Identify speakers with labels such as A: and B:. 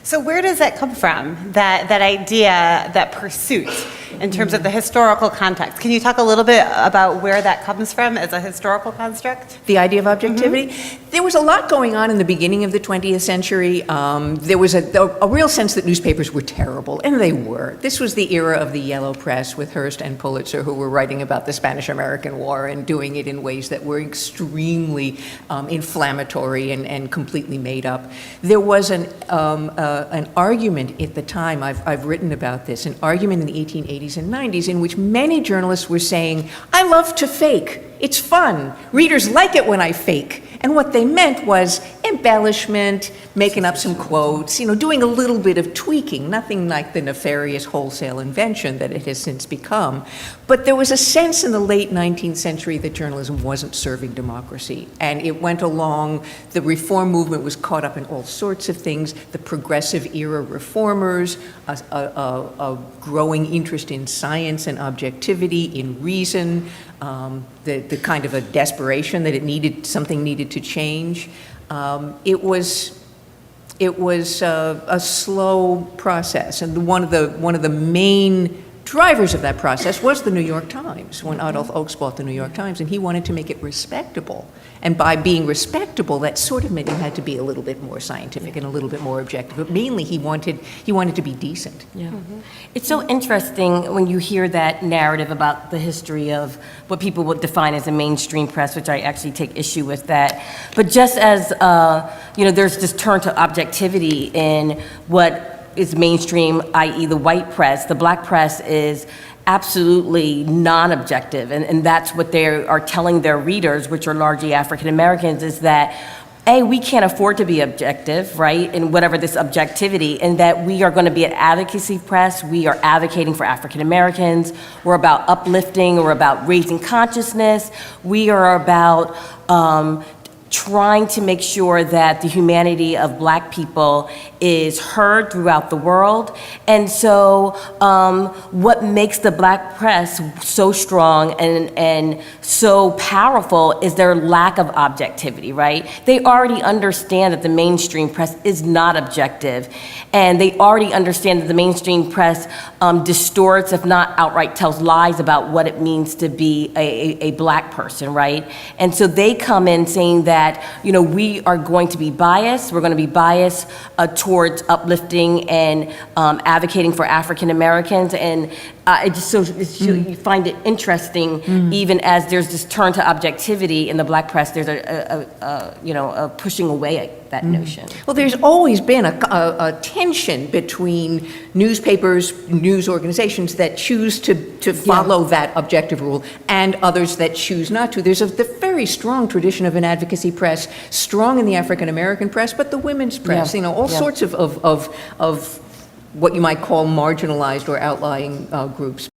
A: So where does that come from, that idea, that pursuit, in terms of the historical context? Can you talk a little bit about where that comes from as a historical construct?
B: The idea of objectivity? There was a lot going on in the beginning of the 20th century. There was a real sense that newspapers were terrible, and they were. This was the era of the yellow press with Hearst and Pulitzer, who were writing about the Spanish-American War and doing it in ways that were extremely inflammatory and completely made up. There was an argument at the time, I've written about this, an argument in the 1880s and 90s in which many journalists were saying, I love to fake. It's fun. Readers like it when I fake. And what they meant was embellishment, making up some quotes, doing a little bit of tweaking, nothing like the nefarious wholesale invention that it has since become. But there was a sense in the late 19th century that journalism wasn't serving democracy. And it went along, the reform movement was caught up in all sorts of things, the progressive era reformers, a growing interest in science and objectivity, in reason, the kind of a desperation that something needed to change. It was a slow process, and one of the main drivers of that process was the New York Times, when Adolf Oakes bought the New York Times, and he wanted to make it respectable. And by being respectable, that sort of meant you had to be a little bit more scientific and a little bit more objective. But mainly, he wanted to be decent.
C: Yeah. It's so interesting when you hear that narrative about the history of what people would define as a mainstream press, which I actually take issue with that. But just as there's this turn to objectivity in what is mainstream, i.e. the white press, the black press is absolutely non-objective, and that's what they are telling their readers, which are largely African Americans, is that we can't afford to be objective, right, in whatever this objectivity, and that we are going to be an advocacy press. We are advocating for African Americans. We're about uplifting. We're about raising consciousness. We are about trying to make sure that the humanity of black people is heard throughout the world. And so what makes the black press so strong and so powerful is their lack of objectivity, right? They already understand that the mainstream press is not objective, and they already understand that the mainstream press distorts, if not outright tells lies about what it means to be a black person, right? And so they come in saying that, we are going to be biased. We're going to be biased towards uplifting and advocating for African Americans. And you find it interesting, even as there's this turn to objectivity in the black press, there's a pushing away at that notion.
B: Well, there's always been a tension between newspapers, news organizations that choose to follow that objective rule and others that choose not to. There's the very strong tradition of an advocacy press, strong in the African American press, but the women's press, all sorts of what you might call marginalized or outlying groups